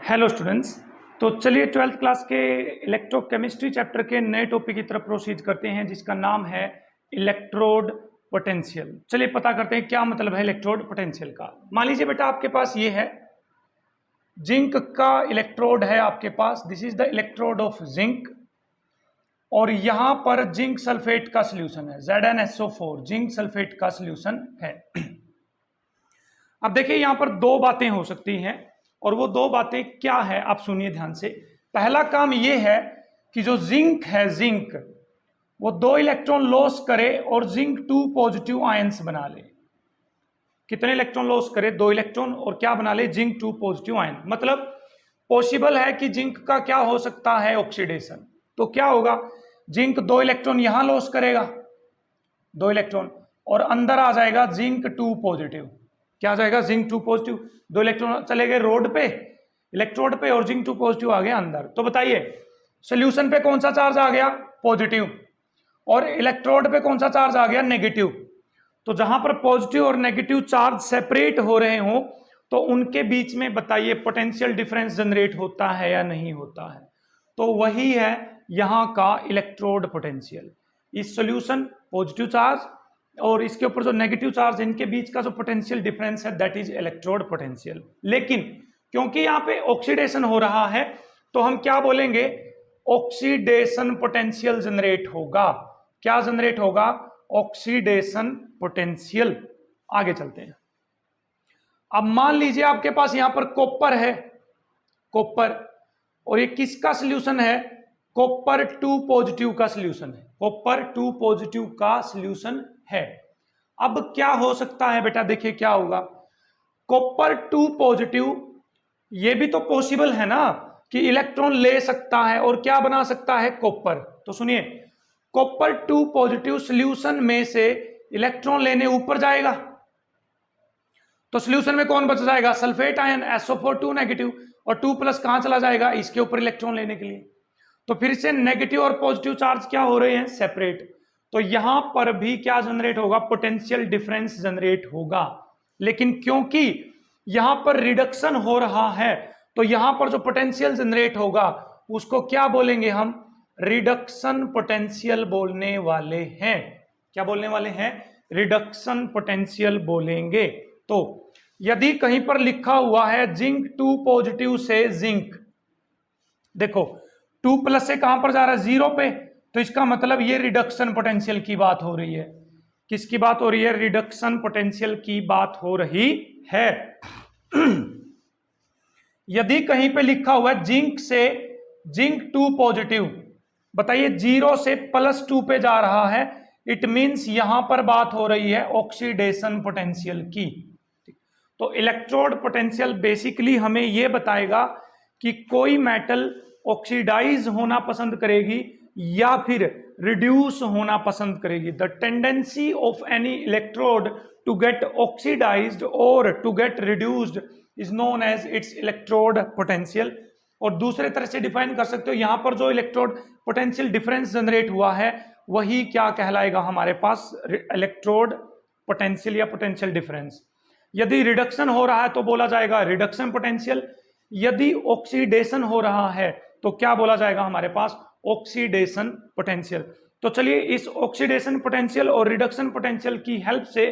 Hello students. तो चलिए 12th class के इलेक्ट्रोकेमिस्ट्री चैप्टर के नए टॉपिक की तरफ प्रोसीड करते हैं, जिसका नाम है इलेक्ट्रोड पोटेंशियल। चलिए पता करते हैं क्या मतलब है इलेक्ट्रोड पोटेंशियल का। मान लीजिए बेटा आपके पास ये है जिंक का इलेक्ट्रोड है आपके पास, this is the electrode of zinc, और यहां पर जिंक सल्फेट का सोल्यूशन है ZnSO4, जिंक सल्फेट का सोल्यूशन है। अब देखिए यहां पर दो बातें हो सकती हैं, और वो दो बातें क्या है आप सुनिए ध्यान से। पहला काम ये है कि जो जिंक है, जिंक वो दो इलेक्ट्रॉन लॉस करे और जिंक 2 पॉजिटिव आयंस बना ले। कितने इलेक्ट्रॉन लॉस करे? 2 इलेक्ट्रॉन, और क्या बना ले? Zinc 2 positive ion. मतलब पॉसिबल है कि जिंक का क्या हो सकता है? ऑक्सीडेशन। तो क्या होगा? जिंक 2 इलेक्ट्रॉन यहां लॉस करेगा, 2 इलेक्ट्रॉन, और अंदर आ जाएगा जिंक 2 पॉजिटिव। क्या आ जाएगा? Zinc 2 positive. 2 इलेक्ट्रॉन चले गए रोड पे, इलेक्ट्रोड पे, और जिंक 2 पॉजिटिव आ गया अंदर। तो बताइए सोल्यूशन पे कौन सा चार्ज आ गया? पॉजिटिव। और इलेक्ट्रोड पे कौन सा चार्ज आ गया? नेगेटिव। तो जहां पर पॉजिटिव और नेगेटिव चार्ज सेपरेट हो रहे हो तो उनके बीच में बताइए पोटेंशियल डिफरेंस जनरेट होता है या नहीं होता है? तो वही है यहां का इलेक्ट्रोड पोटेंशियल। इस सॉल्यूशन पॉजिटिव चार्ज और इसके ऊपर जो नेगेटिव चार्ज, इनके बीच का जो पोटेंशियल डिफरेंस है दैट इज इलेक्ट्रोड पोटेंशियल। लेकिन क्योंकि यहाँ पे ऑक्सीडेशन हो रहा है तो हम क्या बोलेंगे? ऑक्सीडेशन पोटेंशियल जनरेट होगा। क्या जनरेट होगा? Oxidation potential. आगे चलते हैं। अब मान लीजिए आपके पास यहां पर कॉपर है, कॉपर, और ये किसका सॉल्यूशन है? कॉपर 2 पॉजिटिव का सॉल्यूशन है, कॉपर 2 पॉजिटिव का सॉल्यूशन है। अब क्या हो सकता है बेटा? देखिए क्या होगा। कॉपर 2 पॉजिटिव, ये भी तो पॉसिबल है ना कि इलेक्ट्रॉन ले सकता है और क्या बना सकता है? कॉपर। तो सुनिए, कॉपर 2 पॉजिटिव सॉल्यूशन में से इलेक्ट्रॉन लेने ऊपर जाएगा, तो सॉल्यूशन में कौन बच जाएगा? सल्फेट आयन SO4 2 नेगेटिव, और 2 प्लस कहां चला जाएगा? इसके ऊपर इलेक्ट्रॉन लेने के लिए। तो फिर से नेगेटिव और पॉजिटिव चार्ज क्या हो रहे हैं? सेपरेट। तो यहां पर भी क्या जनरेट होगा? पोटेंशियल डिफरेंस जनरेट होगा। लेकिन क्योंकि यहां पर रिडक्शन हो रहा है तो यहां पर जो पोटेंशियल जनरेट होगा उसको क्या बोलेंगे हम? रिडक्शन पोटेंशियल बोलने वाले हैं। क्या बोलने वाले हैं? रिडक्शन पोटेंशियल बोलेंगे। तो यदि कहीं पर लिखा हुआ है जिंक 2 पॉजिटिव से जिंक, देखो 2 प्लस से कहां पर जा रहा है? 0 पे, तो इसका मतलब ये रिडक्शन पोटेंशियल की बात हो रही है। किसकी बात हो रही है? रिडक्शन पोटेंशियल की बात हो रही है। यदि कहीं पे लिखा हुआ है जिंक से जिंक 2 पॉजिटिव, बताइए 0 से +2 पे जा रहा है, इट मींस यहां पर बात हो रही है ऑक्सीडेशन पोटेंशियल की। तो इलेक्ट्रोड पोटेंशियल बेसिकली हमें यह बताएगा कि कोई मेटल ऑक्सीडाइज होना पसंद करेगी या फिर रिड्यूस होना पसंद करेगी। The tendency of any electrode to get oxidized और to get reduced is known as its electrode potential. और दूसरे तरह से डिफाइन कर सकते हो, यहां पर जो इलेक्ट्रोड पोटेंशियल डिफरेंस जनरेट हुआ है वही क्या कहलाएगा हमारे पास? इलेक्ट्रोड पोटेंशियल या पोटेंशियल डिफरेंस। यदि रिडक्शन हो रहा है तो बोला जाएगा रिडक्शन पोटेंशियल, यदि ऑक्सीडेशन हो रहा है तो क्या बोला जाएगा हमारे पास? Oxidation potential. तो चलिए इस ऑक्सीडेशन पोटेंशियल और रिडक्शन पोटेंशियल की हेल्प से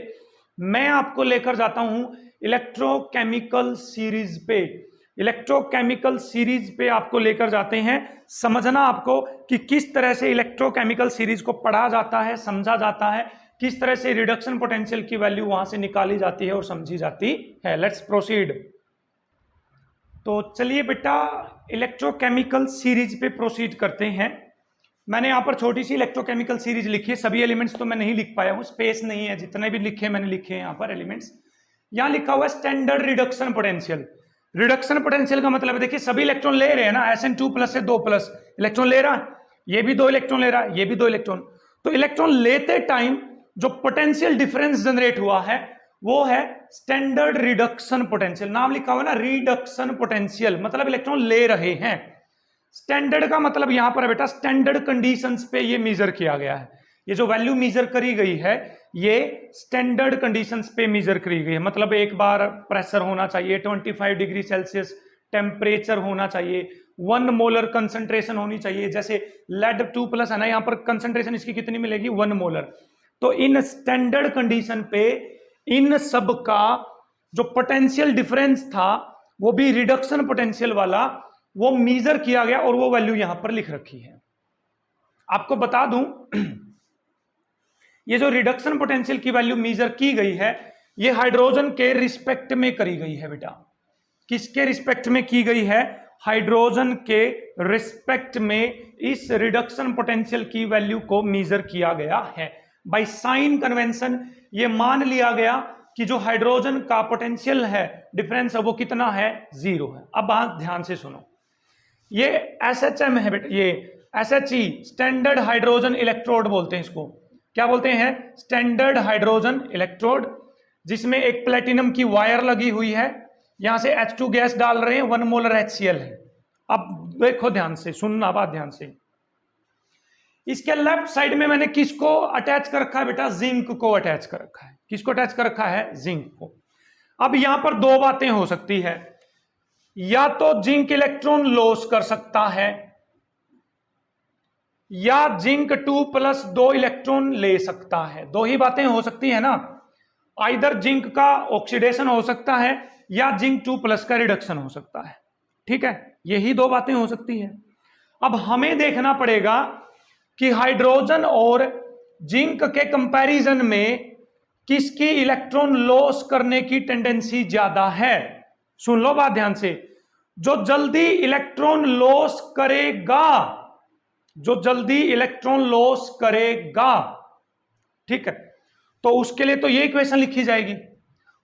मैं आपको लेकर जाता हूं इलेक्ट्रोकेमिकल सीरीज पे। इलेक्ट्रोकेमिकल सीरीज पे आपको लेकर जाते हैं। समझना आपको कि किस तरह से इलेक्ट्रोकेमिकल सीरीज को पढ़ा जाता है, समझा जाता है, किस तरह से रिडक्शन पोटेंशियल की वैल्यू वहां से निकाली जाती है और समझी जाती है। Let's proceed. तो चलिए बेटा इलेक्ट्रोकेमिकल सीरीज पे प्रोसीड करते हैं। मैंने यहां पर छोटी सी इलेक्ट्रोकेमिकल सीरीज लिखी है, सभी एलिमेंट्स तो मैं नहीं लिख पाया हूं, स्पेस नहीं है, जितने भी लिखे मैंने लिखे हैं यहां पर एलिमेंट्स। यहां लिखा हुआ है standard reduction potential. Reduction potential का मतलब है, देखिए सभी इलेक्ट्रॉन ले रहे हैं ना, SN2 प्लस से 2 प्लस इलेक्ट्रॉन ले रहा है, ये भी 2 इलेक्ट्रॉन ले रहा है, ये भी 2 इलेक्ट्रॉन। तो इलेक्ट्रॉन लेते टाइम जो पोटेंशियल डिफरेंस जनरेट हुआ है वो है स्टैंडर्ड रिडक्शन पोटेंशियल। नाम लिखा हुआ है ना, रिडक्शन पोटेंशियल, मतलब इलेक्ट्रॉन ले रहे हैं। स्टैंडर्ड का मतलब यहां पर बेटा स्टैंडर्ड कंडीशंस पे ये मेजर किया गया है। ये जो वैल्यू मेजर करी गई है ये स्टैंडर्ड कंडीशंस पे मेजर करी गई है। मतलब एक बार प्रेशर होना चाहिए 25 डिग्री सेल्सियस, टेम्परेचर होना चाहिए, 1 मोलर कंसंट्रेशन होनी चाहिए। जैसे लेड 2+ है ना, यहां पर कंसंट्रेशन इसकी कितनी मिलेगी, 1 मोलर। तो इन स्टैंडर्ड कंडीशन पे इन सब का जो पोटेंशियल डिफरेंस था वो भी रिडक्शन पोटेंशियल वाला वो मेजर किया गया और वो वैल्यू यहां पर लिख रखी है। आपको बता दूं ये जो रिडक्शन पोटेंशियल की वैल्यू मेजर की गई है ये हाइड्रोजन के रिस्पेक्ट में करी गई है बेटा। किसके रिस्पेक्ट में की गई है, हाइड्रोजन के रिस्पेक्ट में इस रिडक्शन पोटेंशियल की वैल्यू को मेजर किया गया है। बाय साइन कन्वेंशन ये मान लिया गया कि जो हाइड्रोजन का पोटेंशियल है डिफरेंस है वो कितना है, 0 है। अब बात ध्यान से सुनो, ये SHM है बेटा, ये SHE स्टैंडर्ड हाइड्रोजन इलेक्ट्रोड बोलते हैं इसको। क्या बोलते हैं, स्टैंडर्ड हाइड्रोजन इलेक्ट्रोड, जिसमें एक प्लेटिनम की वायर लगी हुई है, यहां से H2 गैस डाल रहे हैं, 1 मोलर HCl है। अब देखो ध्यान से, सुनना बात ध्यान से। इसके लेफ्ट साइड में मैंने किसको अटैच कर रखा है बेटा, जिंक को अटैच कर रखा है। किसको अटैच कर रखा है, जिंक को। अब यहां पर दो बातें हो सकती है, या तो जिंक इलेक्ट्रॉन लॉस कर सकता है या जिंक 2+2 इलेक्ट्रॉन ले सकता है। दो ही बातें हो सकती है ना, आइदर जिंक का ऑक्सीडेशन हो सकता है या जिंक 2+ का रिडक्शन हो सकता है। ठीक है, यही दो बातें हो सकती है। अब हमें देखना पड़ेगा कि हाइड्रोजन और जिंक के कंपैरिजन में किसकी इलेक्ट्रॉन लॉस करने की टेंडेंसी ज्यादा है। सुन लो बात ध्यान से, जो जल्दी इलेक्ट्रॉन लॉस करेगा, जो जल्दी इलेक्ट्रॉन लॉस करेगा, ठीक है, तो उसके लिए तो ये इक्वेशन लिखी जाएगी।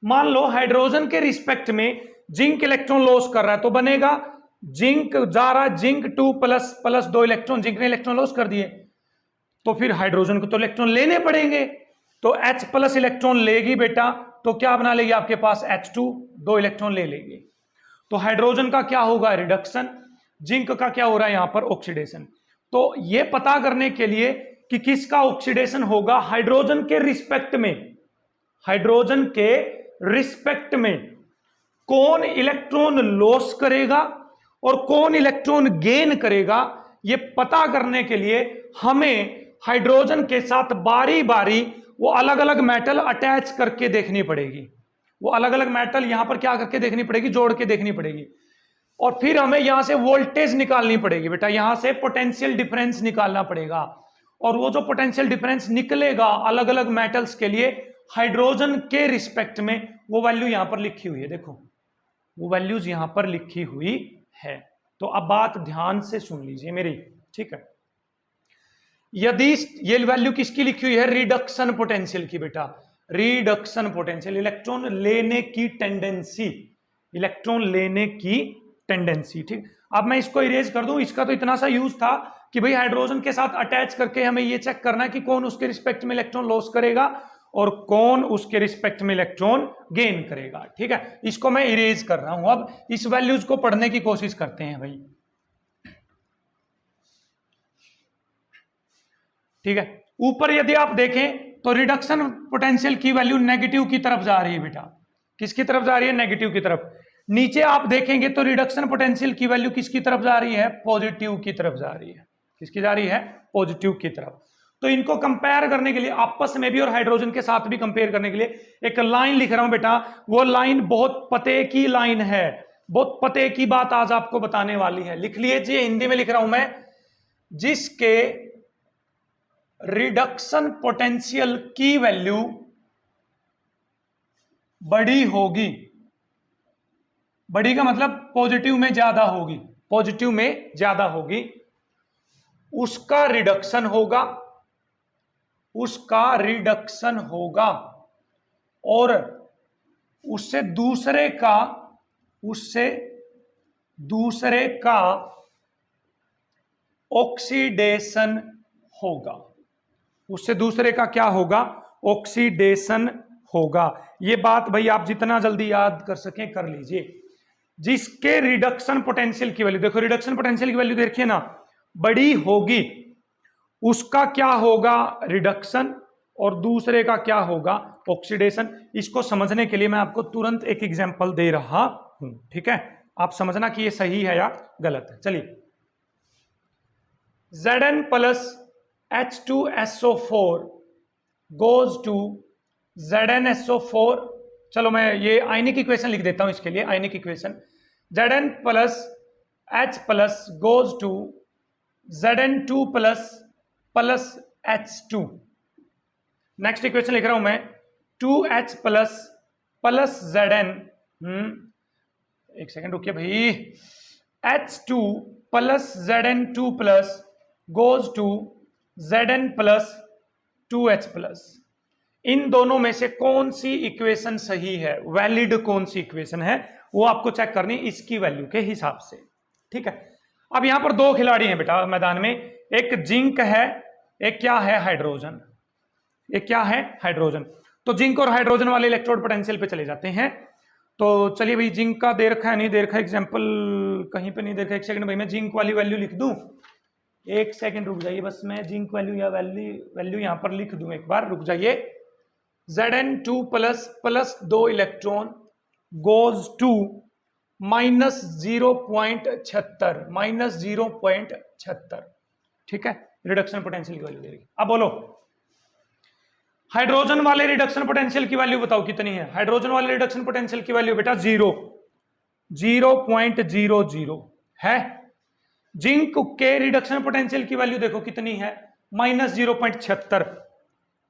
मान लो हाइड्रोजन के रिस्पेक्ट में जिंक इलेक्ट्रॉन लॉस कर रहा है तो बनेगा जिंक जा रहा है, जिंक 2++2 इलेक्ट्रॉन, जिंक ने इलेक्ट्रॉन लॉस कर दिए, तो फिर हाइड्रोजन को तो इलेक्ट्रॉन लेने पड़ेंगे, तो H+ इलेक्ट्रॉन लेगी बेटा, तो क्या बना लेगी आपके पास, H2, 2 इलेक्ट्रॉन ले लेगी। तो हाइड्रोजन का क्या होगा, रिडक्शन, जिंक का क्या हो रहा है यहां पर, ऑक्सीडेशन। तो यह पता करने के लिए कि किसका ऑक्सीडेशन होगा हाइड्रोजन के रिस्पेक्ट में, हाइड्रोजन के रिस्पेक्ट में कौन इलेक्ट्रॉन लॉस करेगा और कौन इलेक्ट्रॉन गेन करेगा, यह पता करने के लिए हमें हाइड्रोजन के साथ बारी बारी वो अलग अलग मेटल अटैच करके देखनी पड़ेगी। वो अलग अलग मेटल यहां पर क्या करके देखनी पड़ेगी, जोड़ के देखनी पड़ेगी। और फिर हमें यहां से वोल्टेज निकालनी पड़ेगी बेटा, यहां से पोटेंशियल डिफरेंस निकालना पड़ेगा। और वो जो पोटेंशियल डिफरेंस निकलेगा अलग अलग मेटल्स के लिए हाइड्रोजन के रिस्पेक्ट में, वो वैल्यू यहां पर लिखी हुई है, देखो वो वैल्यूज यहां पर लिखी हुई है। तो अब बात ध्यान से सुन लीजिए मेरी, ठीक है। यदि ये वैल्यू किसकी लिखी हुई है, रिडक्शन पोटेंशियल की बेटा, रिडक्शन पोटेंशियल, इलेक्ट्रॉन लेने की टेंडेंसी, इलेक्ट्रॉन लेने की टेंडेंसी, ठीक। अब मैं इसको इरेज कर दूं, इसका तो इतना सा यूज था कि भाई हाइड्रोजन के साथ अटैच करके हमें ये चेक करना है कि कौन उसके रिस्पेक्ट में इलेक्ट्रॉन लॉस करेगा और कौन उसके रिस्पेक्ट में इलेक्ट्रॉन गेन करेगा, ठीक है। इसको मैं इरेज कर रहा हूं। अब इस वैल्यूज को पढ़ने की कोशिश करते हैं भाई, ठीक है। ऊपर यदि आप देखें तो रिडक्शन पोटेंशियल की वैल्यू नेगेटिव की तरफ जा रही है बेटा, किसकी तरफ जा रही है, नेगेटिव की तरफ। नीचे आप देखेंगे तो रिडक्शन पोटेंशियल की वैल्यू किसकी तरफ जा रही है, पॉजिटिव की तरफ जा रही है। किसकी जा रही है, पॉजिटिव की तरफ। तो इनको कंपेयर करने के लिए आपस में भी और हाइड्रोजन के साथ भी कंपेयर करने के लिए एक लाइन लिख रहा हूं बेटा। वो लाइन बहुत पते की लाइन है, बहुत पते की बात आज आपको बताने वाली है। लिख लीजिए, हिंदी में लिख रहा हूं मैं, जिसके रिडक्शन पोटेंशियल की वैल्यू बड़ी होगी, बड़ी का मतलब पॉजिटिव में ज्यादा होगी, पॉजिटिव में ज्यादा होगी, उसका रिडक्शन होगा, उसका रिडक्शन होगा, और उससे दूसरे का ऑक्सीडेशन होगा, उससे दूसरे का क्या होगा, ऑक्सीडेशन होगा। ये बात भाई आप जितना जल्दी याद कर सकें कर लीजिए। जिसके रिडक्शन पोटेंशियल की वैल्यू, देखो रिडक्शन पोटेंशियल की वैल्यू देखिए ना, बड़ी होगी, उसका क्या होगा, रिडक्शन, और दूसरे का क्या होगा, ऑक्सीडेशन। इसको समझने के लिए मैं आपको तुरंत एक एग्जांपल दे रहा हूं, ठीक है। आप समझना कि ये सही है या गलत है। चलिए, Zn plus H2SO4 goes to ZnSO4। चलो मैं ये आयनिक इक्वेशन लिख देता हूं इसके लिए, ionic equation Zn plus H plus goes to Zn2 plus plus H2। Next equation लिख रहा हूं मैं 2H प्लस प्लस Zn, एक सेकेंड रुकिए भाई, H2 plus Zn2 plus goes to Zn plus 2H plus. इन दोनों में से कौन सी इक्वेशन सही है, वैलिड कौन सी इक्वेशन है, वो आपको चेक करनी इसकी वैल्यू के हिसाब से। ठीक है, अब यहां पर दो खिलाड़ी हैं बेटा मैदान में, एक जिंक है, एक क्या है, हाइड्रोजन। एक क्या है, हाइड्रोजन। तो जिंक और हाइड्रोजन वाले इलेक्ट्रोड पोटेंशियल पे चले जाते हैं। तो चलिए भाई, जिंक का दे रखा है, नहीं दे रखा, एग्जाम्पल कहीं पे नहीं दे रखा। एक सेकंड भाई, मैं जिंक वाली वैल्यू लिख दूं, एक सेकंड रुक जाइए बस, मैं जिंक वैल्यू या वैल्यू यहां पर लिख दूं, एक बार रुक जाइए। Zn2 plus plus 2 electron goes to minus 0.76, minus 0.76। ठीक है, रिडक्शन पोटेंशियल की वैल्यू दे रही। अब बोलो, हाइड्रोजन वाले रिडक्शन पोटेंशियल की वैल्यू बताओ कितनी है। हाइड्रोजन वाले रिडक्शन पोटेंशियल की वैल्यू बेटा 0.00 है। जिंक के रिडक्शन पोटेंशियल की वैल्यू देखो कितनी है, माइनस 0.76,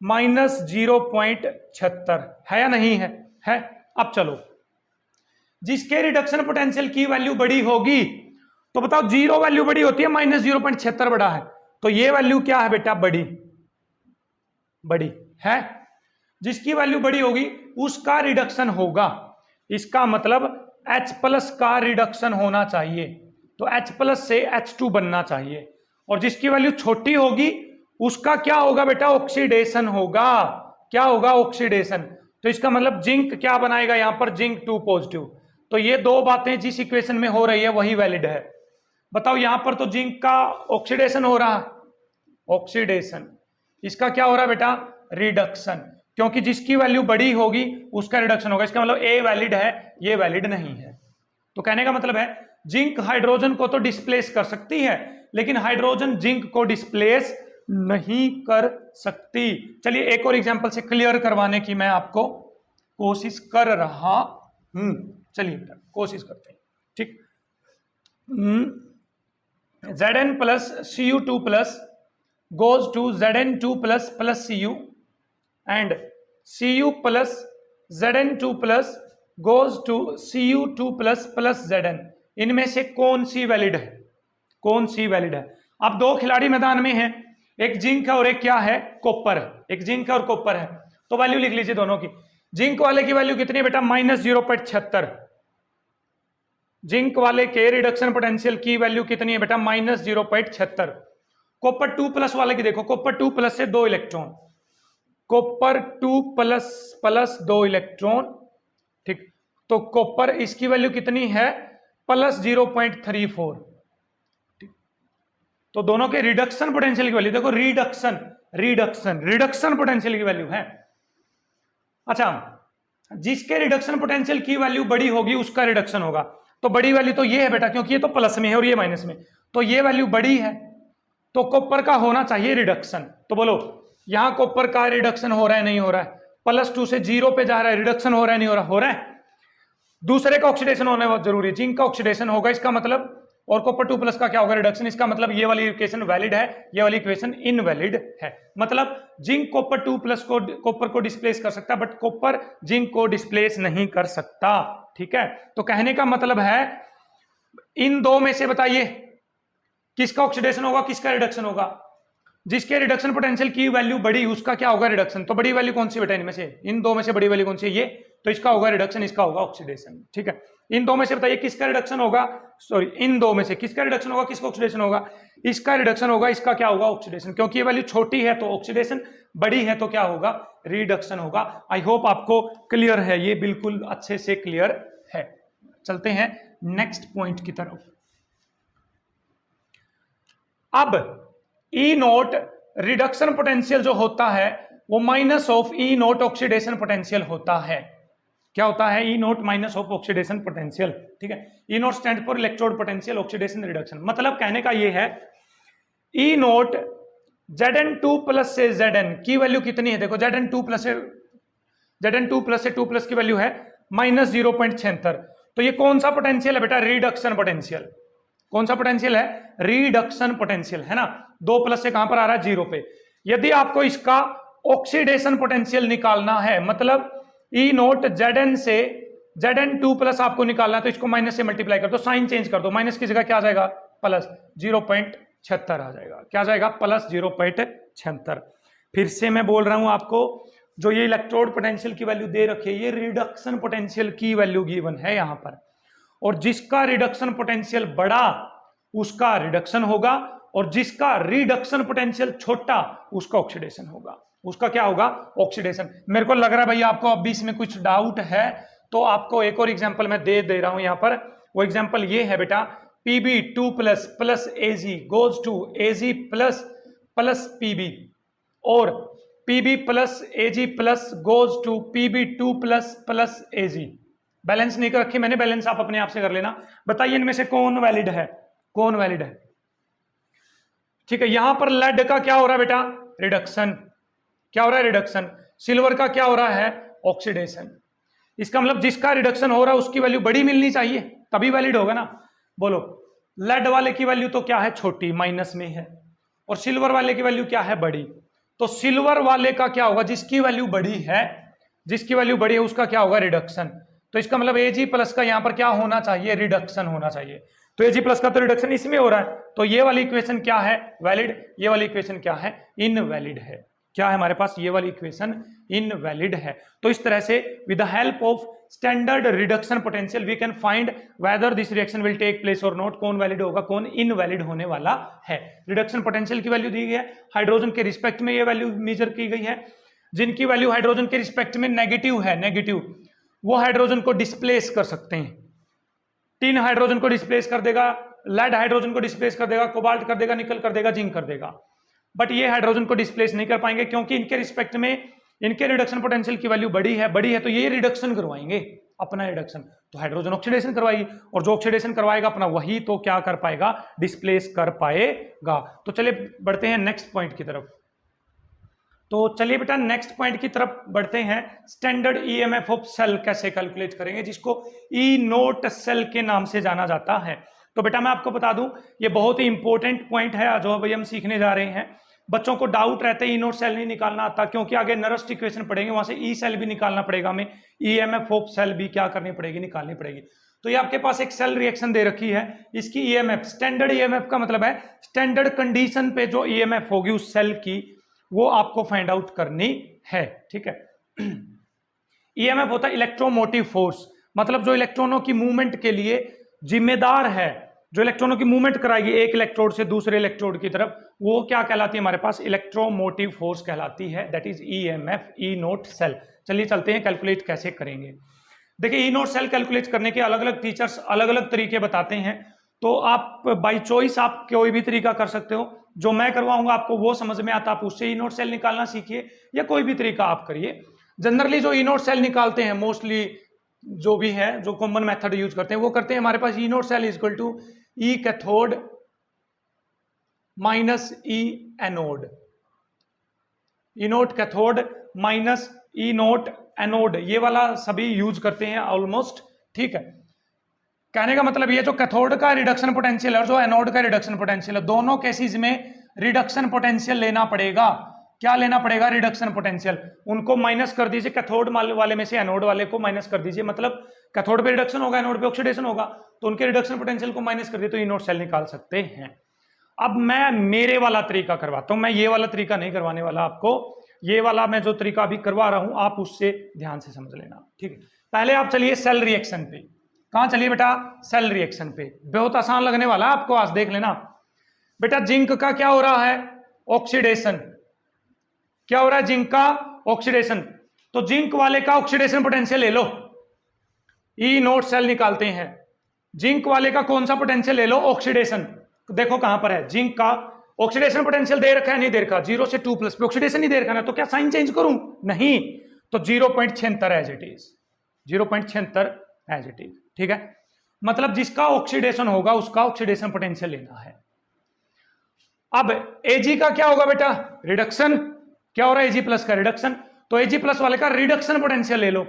माइनस 0.76 है या नहीं है, है। अब चलो, जिसके रिडक्शन पोटेंशियल की वैल्यू बड़ी होगी, तो बताओ, जीरो वैल्यू बड़ी होती है, माइनस 0.76 बड़ा है, तो ये वैल्यू क्या है बेटा, बड़ी, बड़ी है। जिसकी वैल्यू बड़ी होगी उसका रिडक्शन होगा, इसका मतलब H प्लस का रिडक्शन होना चाहिए, तो H प्लस से H2 बनना चाहिए। और जिसकी वैल्यू छोटी होगी उसका क्या होगा बेटा, ऑक्सीडेशन होगा। क्या होगा, ऑक्सीडेशन। तो इसका मतलब जिंक क्या बनाएगा यहां पर, जिंक 2 पॉजिटिव। तो ये दो बातें जिस इक्वेशन में हो रही है वही वैलिड है। बताओ, यहां पर तो जिंक का ऑक्सीडेशन हो रहा, ऑक्सीडेशन, इसका क्या हो रहा है बेटा, रिडक्शन, क्योंकि जिसकी वैल्यू बड़ी होगी उसका रिडक्शन होगा। इसका मतलब ए वैलिड है, ये वैलिड नहीं है। तो कहने का मतलब है, जिंक हाइड्रोजन को तो डिस्प्लेस कर सकती है, लेकिन हाइड्रोजन जिंक को डिस्प्लेस नहीं कर सकती। चलिए एक और एग्जांपल से क्लियर करवाने की मैं आपको कोशिश कर रहा हूं। चलिए कोशिश करते हैं। ठीक, Zn plus Cu2 plus goes to Zn2 plus plus Cu and Cu plus Zn2 plus goes to Cu2 plus plus Zn। इनमें से कौन सी वैलिड है, कौन सी वैलिड है। अब दो खिलाड़ी मैदान में हैं, एक जिंक है और एक क्या है, कॉपर है। एक जिंक है और कॉपर है, तो वैल्यू लिख लीजिए दोनों की। जिंक वाले की वैल्यू कितनी है बेटा, माइनस 0.76। जिंक वाले के रिडक्शन पोटेंशियल की वैल्यू कितनी है बेटा, माइनस 0.76। कॉपर 2 प्लस वाले की देखो, कॉपर 2 प्लस से 2 electron, copper 2 plus plus 2 electron. ठीक, तो कॉपर इसकी वैल्यू कितनी है, प्लस 0.34। तो दोनों के रिडक्शन पोटेंशियल की वैल्यू देखो, रिडक्शन रिडक्शन रिडक्शन पोटेंशियल की वैल्यू है। अच्छा, जिसके रिडक्शन पोटेंशियल की वैल्यू बड़ी होगी उसका रिडक्शन होगा। तो बड़ी वैल्यू तो ये है बेटा, क्योंकि ये तो प्लस में है और ये माइनस में, तो ये वैल्यू बड़ी है, तो कॉपर का होना चाहिए रिडक्शन। तो बोलो, यहां कॉपर का रिडक्शन हो रहा है, नहीं हो रहा है, +2 से 0 पे जा रहा है, रिडक्शन हो रहा है, नहीं हो रहा, हो रहा है। दूसरे का ऑक्सीडेशन होना बहुत जरूरी है, जिंक का ऑक्सीडेशन होगा, इसका मतलब, और कॉपर 2 प्लस का क्या होगा, रिडक्शन। इसका मतलब ये वाली इक्वेशन वैलिड है, ये वाली इक्वेशन इनवैलिड है। मतलब जिंक कॉपर 2 प्लस को, कॉपर को डिस्प्लेस कर सकता है, बट कॉपर जिंक को डिस्प्लेस नहीं कर सकता। ठीक है, तो कहने का मतलब है, इन दो में से बताइए किसका ऑक्सीडेशन होगा, किसका रिडक्शन होगा। जिसके रिडक्शन पोटेंशियल की वैल्यू बड़ी उसका क्या होगा, रिडक्शन। तो बड़ी वैल्यू कौन सी बेटा, इनमें से, इन दो में से बड़ी वैल्यू कौन सी है, ये, तो इसका होगा रिडक्शन, इसका होगा ऑक्सीडेशन। ठीक है, इन दो में से बताइए किसका रिडक्शन होगा, सॉरी, इन दो में से किसका रिडक्शन होगा, किसका ऑक्सीडेशन होगा, इसका रिडक्शन होगा, इसका क्या होगा, ऑक्सीडेशन। क्योंकि ये वैल्यू छोटी है तो ऑक्सीडेशन, बड़ी है तो क्या होगा, रिडक्शन होगा। आई होप आपको क्लियर है, ये बिल्कुल अच्छे से क्लियर है। चलते हैं नेक्स्ट पॉइंट की तरफ। अब ई नोट रिडक्शन पोटेंशियल जो होता है वो minus of E naught oxidation potential होता है। क्या होता है, E naught minus of oxidation potential, ठीक है। E naught stand for electrode potential oxidation reduction. मतलब कहने का ये है ई नोट Zn2 प्लस से Zn की वैल्यू कितनी है, देखो Zn2 प्लस से टू प्लस की वैल्यू है माइनस 0.76। तो ये कौन सा पोटेंशियल है बेटा, रिडक्शन पोटेंशियल। कौन सा पोटेंशियल है, रिडक्शन पोटेंशियल, है ना। 2 प्लस से कहां पर आ रहा है, 0 पे। यदि आपको इसका ऑक्सीडेशन पोटेंशियल निकालना है, मतलब ई नोट Zn से Zn2 प्लस आपको निकालना है, तो इसको माइनस से मल्टीप्लाई कर दो, साइन चेंज कर दो, माइनस की जगह क्या आ जाएगा, प्लस 0.76 आ जाएगा। क्या आ जाएगा, प्लस 0.76। फिर से मैं बोल रहा हूं आपको, जो ये इलेक्ट्रोड पोटेंशियल की वैल्यू दे रखी है, ये रिडक्शन पोटेंशियल की वैल्यू गिवन है यहां पर। और जिसका रिडक्शन पोटेंशियल बड़ा उसका रिडक्शन होगा, और जिसका रिडक्शन पोटेंशियल छोटा उसका ऑक्सीडेशन होगा। उसका क्या होगा, ऑक्सीडेशन। मेरे को लग रहा है भाई आपको अब भी इसमें कुछ डाउट है, तो आपको एक और एग्जांपल मैं दे रहा हूं यहां पर। वो एग्जांपल ये है बेटा, Pb2 plus plus Ag goes to Ag plus plus Pb, और Pb plus Ag plus goes to Pb2 plus plus Ag। Balance नहीं कर रखी मैंने, बैलेंस आप अपने आप से कर लेना। बताइए इनमें से कौन वैलिड है, कौन वैलिड है, ठीक है। यहां पर लेड का क्या हो रहा है बेटा, रिडक्शन। क्या हो रहा है, रिडक्शन। सिल्वर का क्या हो रहा है, ऑक्सीडेशन। इसका मतलब जिसका रिडक्शन हो रहा है उसकी वैल्यू बड़ी मिलनी चाहिए, तभी वैलिड होगा ना। बोलो, लेड वाले की वैल्यू तो क्या है, छोटी, माइनस में है, और सिल्वर वाले की वैल्यू क्या है, बड़ी। तो सिल्वर वाले का क्या होगा, जिसकी वैल्यू बड़ी है, जिसकी वैल्यू बड़ी है उसका क्या होगा, रिडक्शन। तो इसका मतलब Ag प्लस का यहां पर क्या होना चाहिए, रिडक्शन होना चाहिए। तो Ag प्लस का तो रिडक्शन इसमें हो रहा है, तो ये वाली इक्वेशन क्या है, वैलिड। ये वाली इक्वेशन क्या है, इनवैलिड है। क्या है हमारे पास, ये वाली इक्वेशन इनवैलिड है। तो इस तरह से with the help of standard reduction potential we can find whether this reaction will take place और नॉट, कौन वैलिड होगा, कौन इनवैलिड होने वाला है। रिडक्शन पोटेंशियल की वैल्यू दी गई है, हाइड्रोजन के रिस्पेक्ट में ये वैल्यू मेजर की गई है। जिनकी वैल्यू हाइड्रोजन के रिस्पेक्ट में नेगेटिव है, नेगेटिव, वो हाइड्रोजन को डिस्प्लेस कर सकते हैं। टिन हाइड्रोजन को डिस्प्लेस कर देगा, लेड हाइड्रोजन को डिस्प्लेस कर देगा, कोबाल्ट कर देगा, निकल कर देगा, जिंक कर देगा। बट ये हाइड्रोजन को डिस्प्लेस नहीं कर पाएंगे, क्योंकि इनके रिस्पेक्ट में इनके रिडक्शन पोटेंशियल की वैल्यू बड़ी है, बड़ी है, तो ये रिडक्शन करवाएंगे अपना रिडक्शन। तो हाइड्रोजन ऑक्सीडेशन करवाएगी, और जो ऑक्सीडेशन करवाएगा अपना वही तो क्या कर पाएगा, डिस्प्लेस कर पाएगा। तो चलिए बढ़ते हैं नेक्स्ट पॉइंट की तरफ। तो चलिए बेटा नेक्स्ट पॉइंट की तरफ बढ़ते हैं। स्टैंडर्ड ईएमएफ ऑफ सेल कैसे कैलकुलेट करेंगे, जिसको ई नोट सेल के नाम से जाना जाता है। तो बेटा मैं आपको बता दूं, ये बहुत ही इंपॉर्टेंट पॉइंट है जो अभी हम सीखने जा रहे हैं। बच्चों को डाउट रहते हैं ई नोट सेल नहीं निकालना आता, क्योंकि आगे नरस्ट इक्वेशन पढ़ेंगे, वहां से ई सेल भी निकालना पड़ेगा, हमें ईएमएफ ऑफ सेल भी क्या करनी पड़ेगी, निकालनी पड़ेगी। तो ये आपके पास एक सेल रिएक्शन दे रखी है, इसकी ईएमएफ, स्टैंडर्ड ईएमएफ का मतलब है स्टैंडर्ड कंडीशन पे जो ईएमएफ होगी उस सेल की, वो आपको फाइंड आउट करनी है, ठीक है। ईएमएफ होता है इलेक्ट्रोमोटिव फोर्स, मतलब जो इलेक्ट्रॉनों की मूवमेंट के लिए जिम्मेदार है, जो इलेक्ट्रॉनों की मूवमेंट कराएगी एक इलेक्ट्रोड से दूसरे इलेक्ट्रोड की तरफ, वो क्या कहलाती है हमारे पास, इलेक्ट्रोमोटिव फोर्स कहलाती है, that is EMF, E naught cell. चलिए चलते हैं कैलकुलेट कैसे करेंगे। देखिए ई नोट सेल कैलकुलेट करने के अलग अलग टीचर्स अलग अलग तरीके बताते हैं, तो आप बाई चॉइस आप कोई भी तरीका कर सकते हो। जो मैं करवाऊंगा आपको वो समझ में आता, आप उससे ई नोट सेल निकालना सीखिए, या कोई भी तरीका आप करिए। जनरली जो ई नोट सेल निकालते हैं, मोस्टली जो भी है, जो कॉमन मेथड यूज करते हैं, वो करते हैं हमारे पास E naught cell is equal to E cathode minus E anode, E naught cathode minus E naught anode, ये वाला सभी यूज करते हैं ऑलमोस्ट, ठीक है। कहने का मतलब ये, जो कैथोड का रिडक्शन पोटेंशियल है और जो एनोड का रिडक्शन पोटेंशियल है, दोनों केसेस में रिडक्शन पोटेंशियल लेना पड़ेगा। क्या लेना पड़ेगा, रिडक्शन पोटेंशियल। उनको माइनस कर दीजिए, कैथोड वाले में से एनोड वाले को माइनस कर दीजिए, मतलब कैथोड पे रिडक्शन होगा, एनोड पे ऑक्सीडेशन होगा, तो उनके रिडक्शन पोटेंशियल को माइनस कर दिए तो ई नोट सेल निकाल सकते हैं। अब मैं मेरे वाला तरीका करवाता हूं, मैं ये वाला तरीका नहीं करवाने वाला आपको, ये वाला मैं जो तरीका अभी करवा रहा हूं आप उससे ध्यान से समझ लेना, ठीक है। पहले आप चलिए सेल रिएक्शन पे, कहां चलिए बेटा, सेल रिएक्शन पे, बहुत आसान लगने वाला आपको, आज देख लेना बेटा। जिंक का क्या हो रहा है, ऑक्सीडेशन, क्या हो रहा है, जिंक का ऑक्सीडेशन। तो जिंक वाले का ऑक्सीडेशन पोटेंशियल ले लो, ई नोट सेल निकालते हैं। जिंक वाले का कौन सा पोटेंशियल ले लो, ऑक्सीडेशन। देखो कहां पर है, जिंक का ऑक्सीडेशन पोटेंशियल दे रखा है, नहीं दे रखा, 0 से 2+ पे ऑक्सीडेशन नहीं दे रखा ना, तो क्या साइन चेंज करूं, नहीं, तो 0.76 as it is, 0.76 as it is, ठीक है। मतलब जिसका ऑक्सीडेशन होगा उसका ऑक्सीडेशन पोटेंशियल लेना है। अब Ag का क्या होगा बेटा, रिडक्शन, क्या हो रहा है Ag प्लस का रिडक्शन, तो Ag प्लस वाले का रिडक्शन पोटेंशियल ले लो।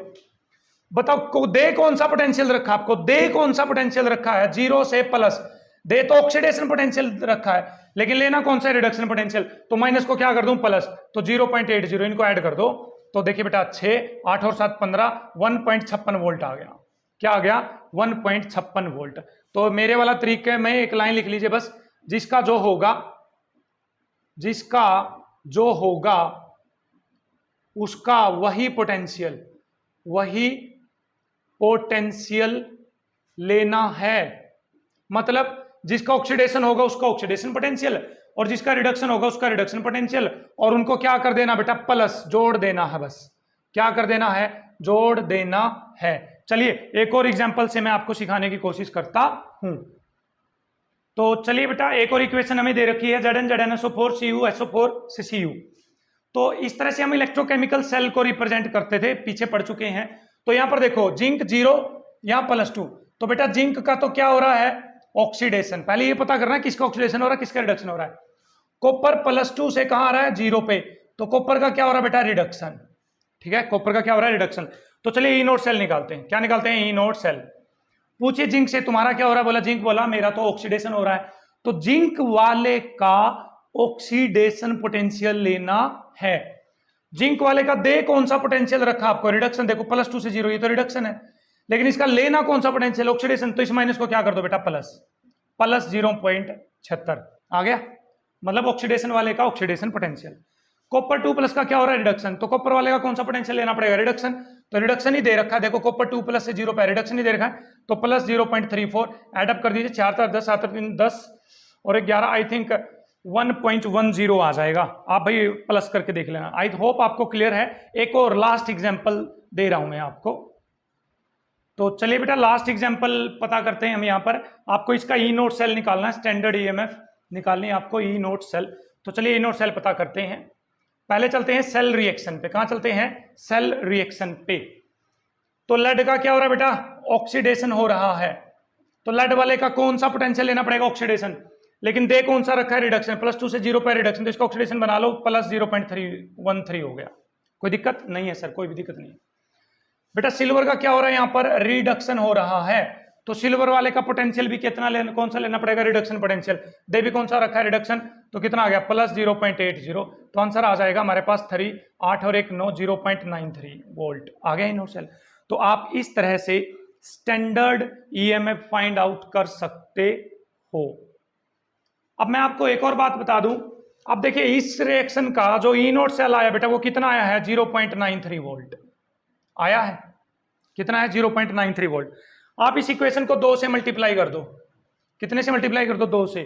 बताओ दे कौन सा पोटेंशियल रखा आपको, दे कौन सा पोटेंशियल रखा है, 0 से प्लस, दे तो ऑक्सीडेशन पोटेंशियल रखा है, लेकिन लेना कौन सा रिडक्शन पोटेंशियल, तो माइनस को क्या कर दूं प्लस, तो 0.80, इनको ऐड कर दो, तो देखिए बेटा 6, 8 और 7 15, 1.56 वोल्ट आ गया। क्या आ गया, 1.56 वोल्ट। तो मेरे वाला तरीके में एक लाइन लिख लीजिए बस, जिसका जो होगा उसका वही पोटेंशियल लेना है। मतलब जिसका ऑक्सीडेशन होगा उसका ऑक्सीडेशन पोटेंशियल, और जिसका रिडक्शन होगा उसका रिडक्शन पोटेंशियल, और उनको क्या कर देना बेटा, प्लस जोड़ देना है। बस क्या कर देना है, जोड़ देना है। चलिए एक और एग्जांपल से मैं आपको सिखाने की कोशिश करता हूं। तो चलिए बेटा एक और इक्वेशन हमें दे रखी है, ZnZnSO4 CuSO4 से Cu। तो इस तरह से हम इलेक्ट्रोकेमिकल सेल को रिप्रेजेंट करते थे, पीछे पढ़ चुके हैं। तो यहां पर देखो जिंक 0, यहां +2, तो बेटा जिंक का तो क्या हो रहा है, ऑक्सीडेशन। पहले ये पता करना है किसका ऑक्सीडेशन हो रहा है, किसका रिडक्शन हो रहा है। कॉपर +2 से कहां आ रहा है, 0 पे, तो कॉपर का क्या हो रहा है बेटा, रिडक्शन, ठीक है, कॉपर का क्या हो रहा है, रिडक्शन। तो चलिए ई नोट सेल निकालते हैं, क्या निकालते हैं, ई नोट सेल। पूछिए जिंक से तुम्हारा क्या हो रहा है, बोला जिंक, बोला मेरा तो ऑक्सीडेशन हो रहा है। तो जिंक वाले का ऑक्सीडेशन पोटेंशियल लेना है। जिंक वाले का दे कौन सा पोटेंशियल रखा आपको, रिडक्शन, देखो +2 से 0, ये तो रिडक्शन है, लेकिन इसका लेना कौन सा पोटेंशियल, ऑक्सीडेशन, तो इस माइनस को क्या कर दो बेटा, प्लस 0.76 आ गया। मतलब ऑक्सीडेशन वाले का ऑक्सीडेशन पोटेंशियल। कॉपर 2+ का क्या हो रहा है, रिडक्शन, तो कॉपर वाले का कौन सा पोटेंशियल लेना पड़ेगा, रिडक्शन, तो रिडक्शन ही दे रखा है, देखो कॉपर 2+ से 0 पे रिडक्शन ही दे रखा है, तो +0.34 एडअप कर दीजिए, 4 4 10 7 3 10 और 11, आई थिंक 1.10 आ जाएगा। आप भाई प्लस करके देख लेना। आई होप आपको क्लियर है। एक और लास्ट एग्जांपल दे रहा हूं मैं आपको। तो चलिए बेटा लास्ट एग्जांपल पता करते हैं हम। यहां पर आपको इसका ई नोट सेल निकालना है, स्टैंडर्ड ईएमएफ निकालनी है आपको, ई नोट सेल। तो चलिए ई नोट सेल पता करते हैं। पहले चलते हैं सेल रिएक्शन पे। कहां चलते हैं, सेल रिएक्शन पे। तो लेड का क्या हो रहा है बेटा, ऑक्सीडेशन हो रहा है, तो लेड वाले का कौन सा पोटेंशियल लेना पड़ेगा, ऑक्सीडेशन, लेकिन दे कौन सा रखा है, रिडक्शन, +2 से 0 पे रिडक्शन, तो इसका ऑक्सीडेशन बना लो, +0.313 हो गया। कोई दिक्कत नहीं है सर, कोई भी दिक्कत नहीं है बेटा। सिल्वर का क्या हो रहा है, यहां पर रिडक्शन हो रहा है, तो सिल्वर वाले का पोटेंशियल भी कितना लेना, कौन सा लेना पड़ेगा, रिडक्शन पोटेंशियल। दे भी कौन सा रखा है, रिडक्शन, तो कितना आ गया, +0.80, तो आंसर आ जाएगा हमारे पास 3, 8 और 1 9, 0.93 वोल्ट आ गया इनो सेल। तो आप इस तरह से स्टैंडर्ड ईएमएफ फाइंड आउट कर सकते हो। अब मैं आपको एक और बात बता दूं, अब देखिए इस रिएक्शन का जो ई नोट सेल आया बेटा वो कितना आया है, 0.93 वोल्ट आया है। कितना है, 0.93 वोल्ट। आप इस इक्वेशन को 2 से मल्टीप्लाई कर दो, कितने से मल्टीप्लाई कर दो, 2 से।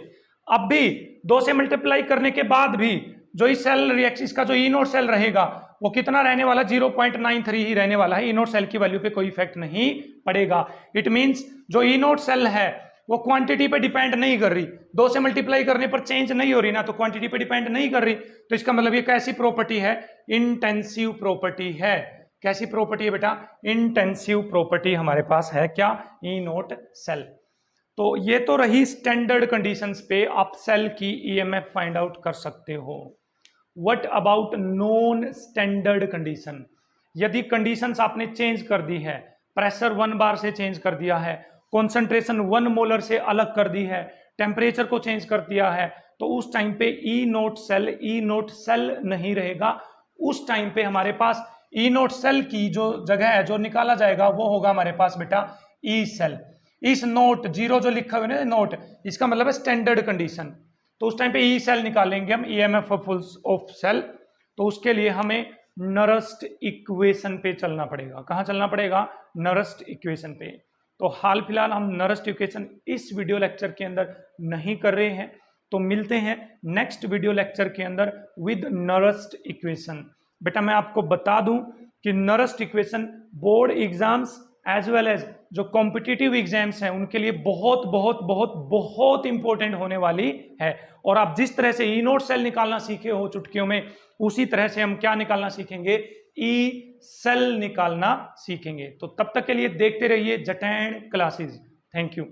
अब भी 2 से मल्टीप्लाई करने के बाद भी जो इस सेल रिएक्शन, इसका जो ई नोट सेल रहेगा वो कितना रहने वाला, 0.93 ही रहने वाला है। ई नोट सेल की वैल्यू पे कोई इफेक्ट नहीं पड़ेगा। इट मींस जो ई नोट सेल है वो क्वांटिटी पे डिपेंड नहीं कर रही, 2 से मल्टीप्लाई करने पर चेंज नहीं हो रही ना, तो क्वांटिटी पे डिपेंड नहीं कर रही। तो इसका मतलब ये कैसी प्रॉपर्टी है, इंटेंसिव प्रॉपर्टी है। कैसी प्रॉपर्टी है बेटा, इंटेंसिव प्रॉपर्टी हमारे पास है क्या, ई नोट सेल। तो ये तो रही स्टैंडर्ड कंडीशंस पे आप सेल की ईएमएफ फाइंड आउट कर सकते हो। What about non standard condition, यदि कंडीशंस आपने चेंज कर दी है, प्रेशर 1 बार से चेंज कर दिया है, कॉन्सेंट्रेशन 1 मोलर से अलग कर दी है, टेम्परेचर को चेंज कर दिया है, तो उस टाइम पे ई नोट सेल नहीं रहेगा। उस टाइम पे हमारे पास ई नोट सेल की जो जगह है जो निकाला जाएगा वो होगा हमारे पास बेटा ई सेल। इस नोट 0 जो लिखा हुआ है नोट, इसका मतलब है स्टैंडर्ड कंडीशन। तो उस टाइम पे ई सेल निकालेंगे हम, ईएमएफ ऑफ सेल। तो उसके लिए हमें नरस्ट इक्वेशन पे चलना पड़ेगा। कहां चलना पड़ेगा, नरस्ट इक्वेशन पे। तो हाल फिलहाल हम नरस्ट इक्वेशन इस वीडियो लेक्चर के अंदर नहीं कर रहे हैं, तो मिलते हैं नेक्स्ट वीडियो लेक्चर के अंदर विद नरस्ट इक्वेशन। बेटा मैं आपको बता दूं कि Nernst equation board exams as well as जो कॉम्पिटिटिव एग्जाम्स हैं उनके लिए बहुत बहुत बहुत बहुत इंपॉर्टेंट होने वाली है। और आप जिस तरह से ई नोट सेल निकालना सीखे हो चुटकियों में, उसी तरह से हम क्या निकालना सीखेंगे, ई सेल निकालना सीखेंगे। तो तब तक के लिए देखते रहिए जटैन क्लासेस। Thank you.